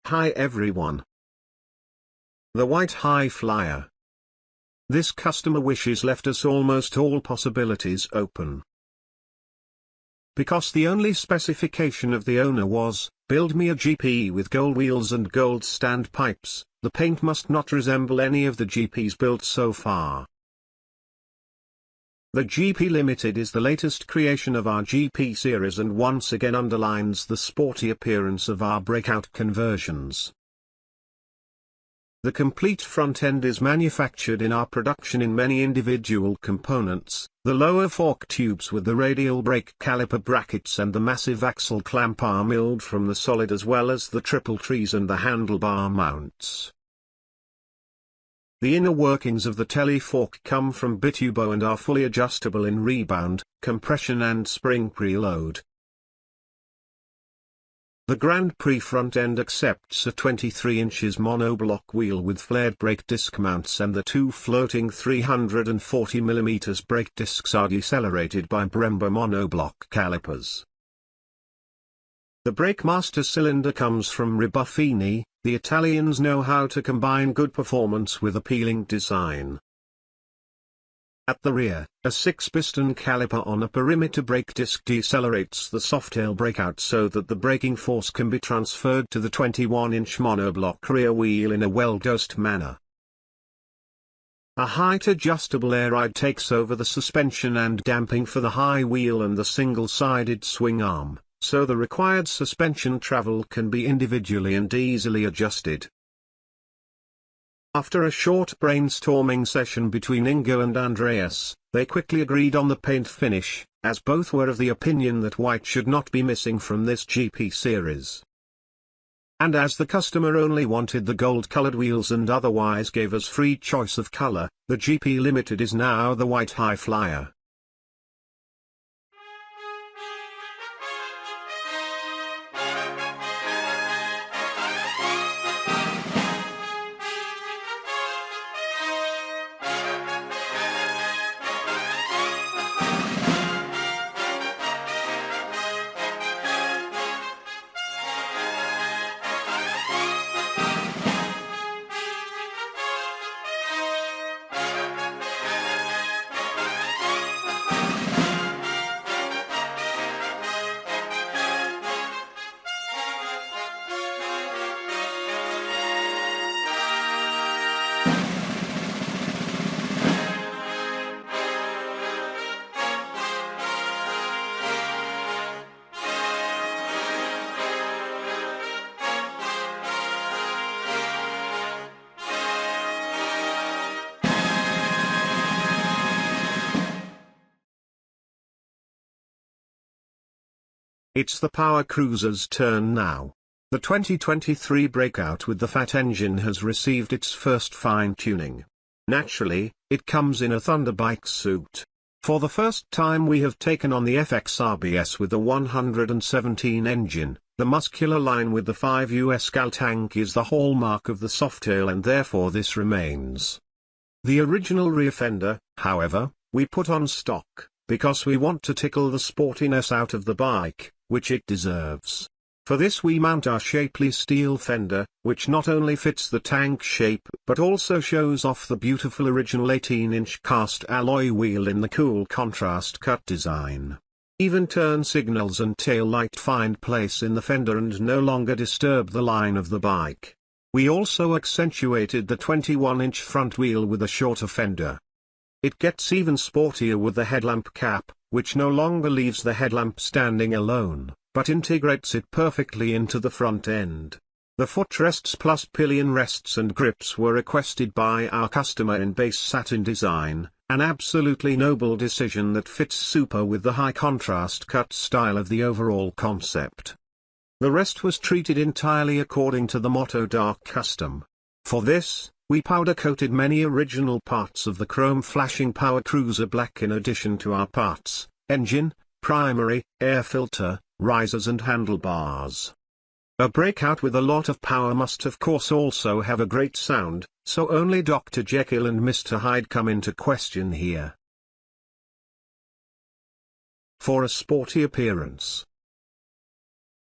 Hi everyone. The White High Flyer. This customer wishes left us almost all possibilities open. Because the only specification of the owner was, build me a GP with gold wheels and gold standpipes, the paint must not resemble any of the GPs built so far. The GP Limited is the latest creation of our GP series and once again underlines the sporty appearance of our breakout conversions. The complete front end is manufactured in our production in many individual components, the lower fork tubes with the radial brake caliper brackets and the massive axle clamp are milled from the solid as well as the triple trees and the handlebar mounts. The inner workings of the telefork come from Bitubo and are fully adjustable in rebound, compression and spring preload. The Grand Prix front end accepts a 23 inches monoblock wheel with flared brake disc mounts and the two floating 340 mm brake discs are decelerated by Brembo monoblock calipers. The brake master cylinder comes from Ribuffini. The Italians know how to combine good performance with appealing design. At the rear, a 6-piston caliper on a perimeter brake disc decelerates the softail breakout so that the braking force can be transferred to the 21-inch monoblock rear wheel in a well-dosed manner. A height-adjustable air ride takes over the suspension and damping for the high wheel and the single-sided swing arm, so the required suspension travel can be individually and easily adjusted. After a short brainstorming session between Ingo and Andreas, they quickly agreed on the paint finish, as both were of the opinion that white should not be missing from this GP series. And as the customer only wanted the gold-colored wheels and otherwise gave us free choice of color, the GP Limited is now the White High Flyer. It's the Power Cruiser's turn now. The 2023 Breakout with the fat engine has received its first fine-tuning. Naturally, it comes in a Thunderbike suit. For the first time we have taken on the FX RBS with the 117 engine. The muscular line with the 5 US gal tank is the hallmark of the Softail and therefore this remains. The original rear fender, however, we put on stock, because we want to tickle the sportiness out of the bike, which it deserves. For this we mount our shapely steel fender, which not only fits the tank shape but also shows off the beautiful original 18-inch cast alloy wheel in the cool contrast cut design. Even turn signals and tail light find place in the fender and no longer disturb the line of the bike. We also accentuated the 21-inch front wheel with a shorter fender. It gets even sportier with the headlamp cap, which no longer leaves the headlamp standing alone, but integrates it perfectly into the front end. The footrests plus pillion rests and grips were requested by our customer in base satin design, an absolutely noble decision that fits super with the high contrast cut style of the overall concept. The rest was treated entirely according to the motto Dark Custom. For this, we powder-coated many original parts of the chrome-flashing Power Cruiser black in addition to our parts, engine, primary, air filter, risers and handlebars. A Breakout with a lot of power must of course also have a great sound, so only Dr. Jekyll and Mr. Hyde come into question here. For a sporty appearance,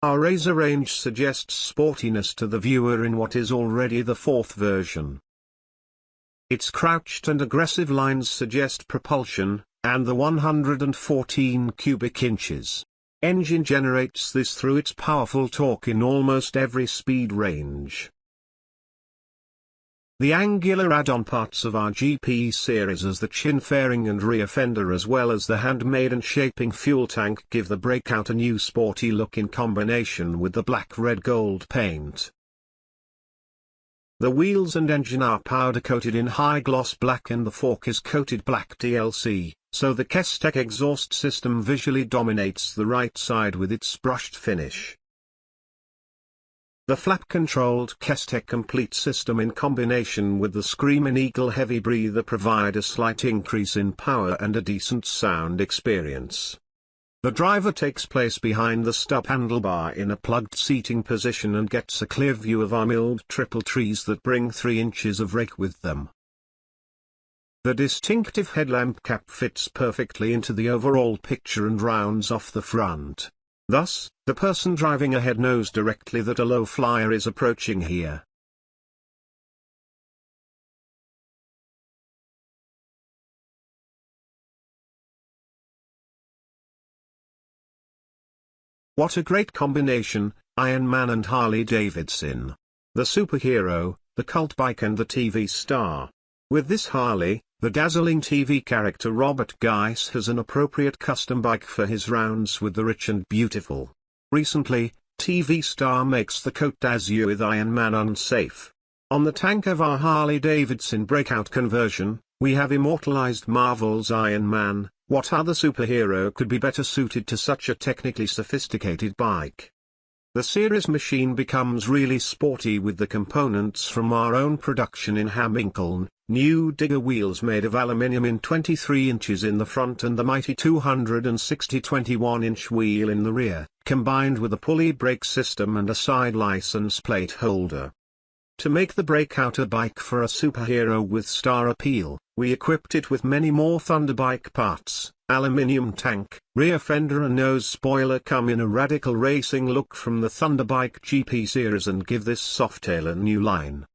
Our razor range suggests sportiness to the viewer in what is already the fourth version. Its crouched and aggressive lines suggest propulsion, and the 114 cubic inches engine generates this through its powerful torque in almost every speed range. The angular add-on parts of our GP series as the chin fairing and rear fender as well as the handmade and shaping fuel tank give the Breakout a new sporty look in combination with the black red gold paint. The wheels and engine are powder coated in high gloss black and the fork is coated black TLC, so the Kestek exhaust system visually dominates the right side with its brushed finish. The flap-controlled Kestek complete system in combination with the Screamin' Eagle heavy breather provide a slight increase in power and a decent sound experience. The driver takes place behind the stub handlebar in a plugged seating position and gets a clear view of our milled triple trees that bring 3 inches of rake with them. The distinctive headlamp cap fits perfectly into the overall picture and rounds off the front. Thus, the person driving ahead knows directly that a low flyer is approaching here. What a great combination, Iron Man and Harley-Davidson. The superhero, the cult bike and the TV star. With this Harley, the dazzling TV character Robert Geiss has an appropriate custom bike for his rounds with the rich and beautiful. Recently, TV star makes the Côte d'Azur with Iron Man unsafe. On the tank of our Harley-Davidson Breakout conversion, we have immortalized Marvel's Iron Man. What other superhero could be better suited to such a technically sophisticated bike? The series machine becomes really sporty with the components from our own production in Hamminkeln, new digger wheels made of aluminium in 23 inches in the front and the mighty 260 21-inch wheel in the rear, combined with a pulley brake system and a side license plate holder. To make the Breakout a bike for a superhero with star appeal, we equipped it with many more Thunderbike parts. Aluminium tank, rear fender and nose spoiler come in a radical racing look from the Thunderbike GP series and give this Softail a new line.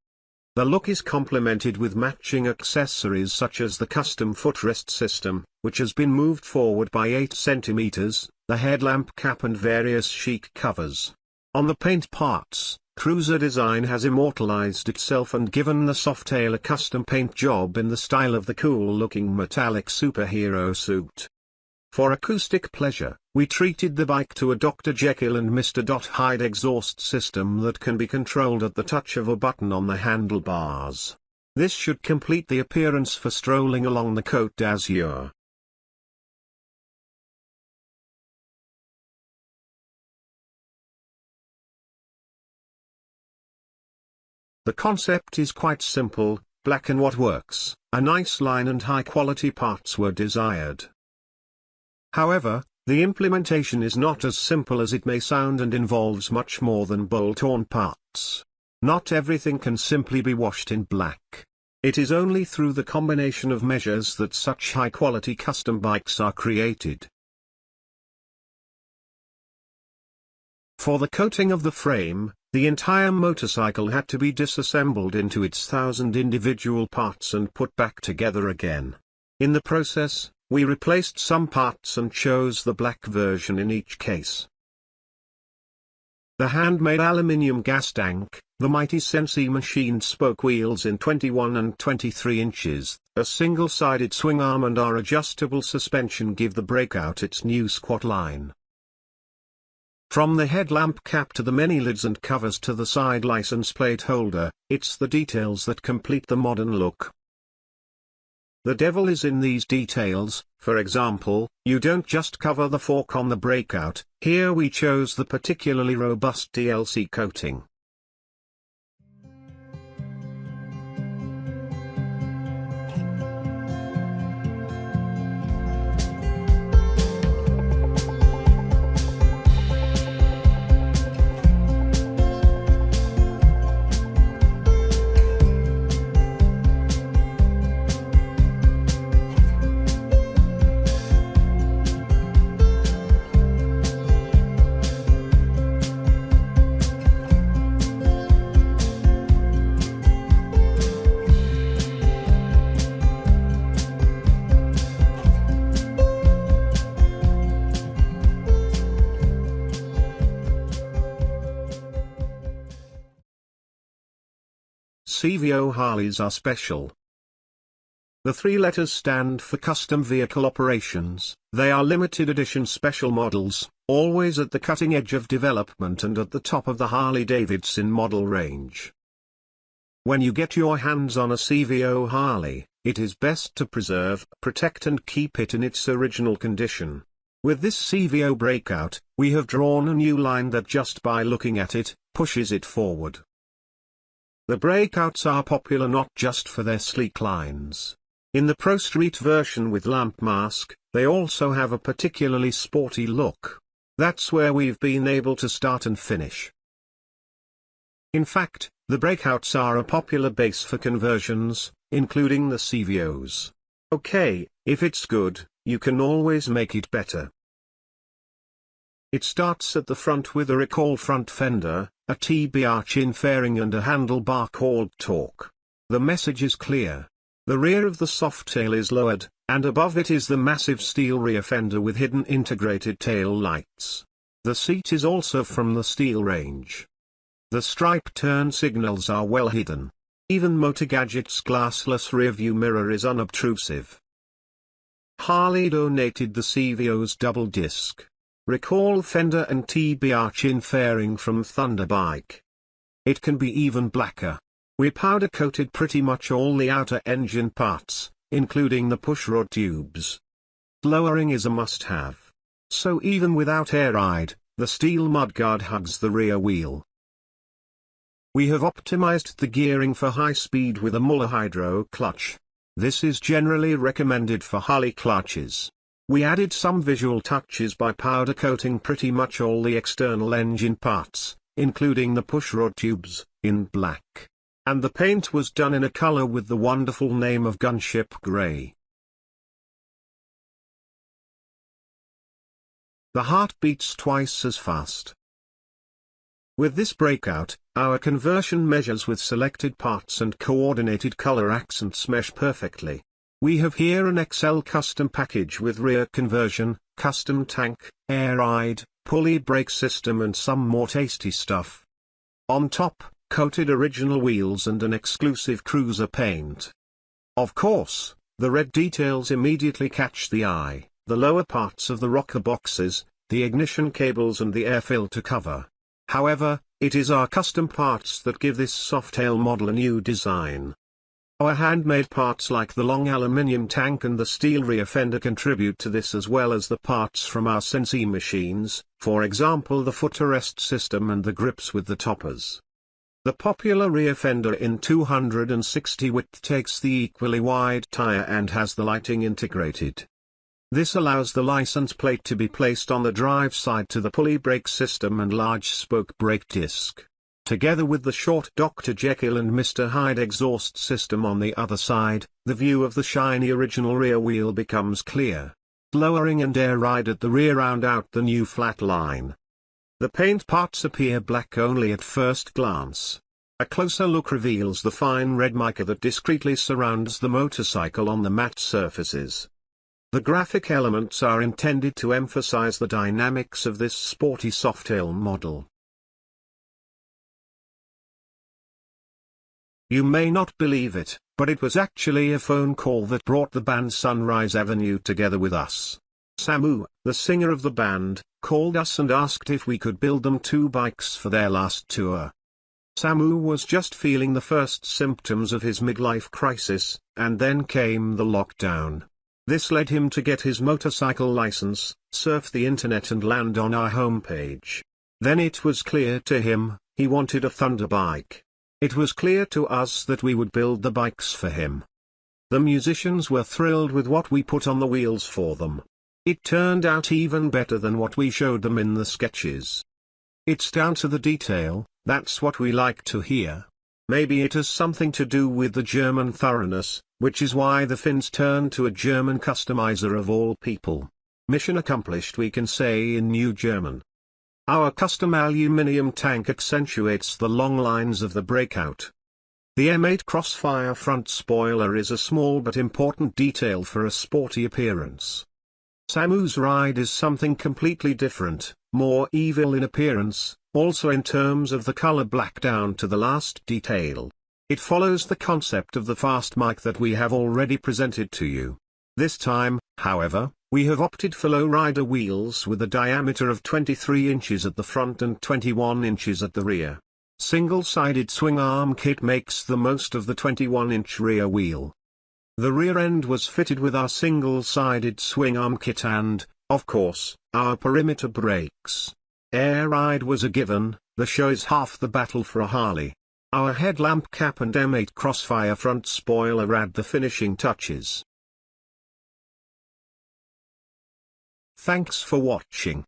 The look is complemented with matching accessories such as the custom footrest system, which has been moved forward by 8 cm, the headlamp cap and various chic covers. On the paint parts, Cruiser Design has immortalized itself and given the Softail a custom paint job in the style of the cool-looking metallic superhero suit. For acoustic pleasure, we treated the bike to a Dr. Jekyll and Mr. Hyde exhaust system that can be controlled at the touch of a button on the handlebars. This should complete the appearance for strolling along the Côte d'Azur. The concept is quite simple, black and what works, a nice line and high-quality parts were desired. However, the implementation is not as simple as it may sound and involves much more than bolt-on parts. Not everything can simply be washed in black. It is only through the combination of measures that such high-quality custom bikes are created. For the coating of the frame, the entire motorcycle had to be disassembled into its 1,000 individual parts and put back together again. In the process, we replaced some parts and chose the black version in each case. The handmade aluminium gas tank, the mighty Sensi machined spoke wheels in 21 and 23 inches, a single-sided swing arm and our adjustable suspension give the Breakout its new squat line. From the headlamp cap to the many lids and covers to the side license plate holder, it's the details that complete the modern look. The devil is in these details. For example, you don't just cover the fork on the Breakout, here we chose the particularly robust TLC coating. CVO Harleys are special. The three letters stand for Custom Vehicle Operations. They are limited edition special models, always at the cutting edge of development and at the top of the Harley-Davidson model range. When you get your hands on a CVO Harley, it is best to preserve, protect and keep it in its original condition. With this CVO Breakout, we have drawn a new line that just by looking at it, pushes it forward. The Breakouts are popular not just for their sleek lines. In the Pro Street version with lamp mask, they also have a particularly sporty look. That's where we've been able to start and finish. In fact, the Breakouts are a popular base for conversions, including the CVOs. Okay, if it's good, you can always make it better. It starts at the front with a recall front fender, a TBR chin fairing and a handlebar called torque. The message is clear. The rear of the softail is lowered, and above it is the massive steel rear fender with hidden integrated tail lights. The seat is also from the steel range. The stripe turn signals are well hidden. Even Motorgadget's glassless rearview mirror is unobtrusive. Harley donated the CVO's double disc recall fender and TBR chin fairing from Thunderbike. It can be even blacker. We powder coated pretty much all the outer engine parts, including the pushrod tubes. Lowering is a must-have. So even without air ride, the steel mudguard hugs the rear wheel. We have optimized the gearing for high speed with a Muller hydro clutch. This is generally recommended for Harley clutches. We added some visual touches by powder coating pretty much all the external engine parts, including the pushrod tubes, in black. And the paint was done in a color with the wonderful name of Gunship Gray. The heart beats twice as fast. With this Breakout, our conversion measures with selected parts and coordinated color accents mesh perfectly. We have here an XL custom package with rear conversion, custom tank, air ride, pulley brake system and some more tasty stuff. On top, coated original wheels and an exclusive cruiser paint. Of course, the red details immediately catch the eye, the lower parts of the rocker boxes, the ignition cables and the air filter cover. However, it is our custom parts that give this softail model a new design. Our handmade parts like the long aluminium tank and the steel rear fender contribute to this, as well as the parts from our CNC machines, for example the footrest system and the grips with the toppers. The popular rear fender in 260 width takes the equally wide tire and has the lighting integrated. This allows the license plate to be placed on the drive side to the pulley brake system and large spoke brake disc. Together with the short Dr. Jekyll and Mr. Hyde exhaust system on the other side, the view of the shiny original rear wheel becomes clear. Lowering and air ride at the rear round out the new flat line. The paint parts appear black only at first glance. A closer look reveals the fine red mica that discreetly surrounds the motorcycle on the matte surfaces. The graphic elements are intended to emphasize the dynamics of this sporty softail model. You may not believe it, but it was actually a phone call that brought the band Sunrise Avenue together with us. Samu, the singer of the band, called us and asked if we could build them 2 bikes for their last tour. Samu was just feeling the first symptoms of his midlife crisis, and then came the lockdown. This led him to get his motorcycle license, surf the internet and land on our homepage. Then it was clear to him, he wanted a Thunderbike. It was clear to us that we would build the bikes for him. The musicians were thrilled with what we put on the wheels for them. It turned out even better than what we showed them in the sketches. It's down to the detail, that's what we like to hear. Maybe it has something to do with the German thoroughness, which is why the Finns turned to a German customizer of all people. Mission accomplished, we can say in New German. Our custom aluminium tank accentuates the long lines of the Breakout. The M8 Crossfire front spoiler is a small but important detail for a sporty appearance. Samu's ride is something completely different, more evil in appearance, also in terms of the color black down to the last detail. It follows the concept of the fast mic that we have already presented to you. This time, however, we have opted for low-rider wheels with a diameter of 23 inches at the front and 21 inches at the rear. Single-sided swing arm kit makes the most of the 21-inch rear wheel. The rear end was fitted with our single-sided swing arm kit and, of course, our perimeter brakes. Air ride was a given. The show is half the battle for a Harley. Our headlamp cap and M8 Crossfire front spoiler add the finishing touches. Thanks for watching.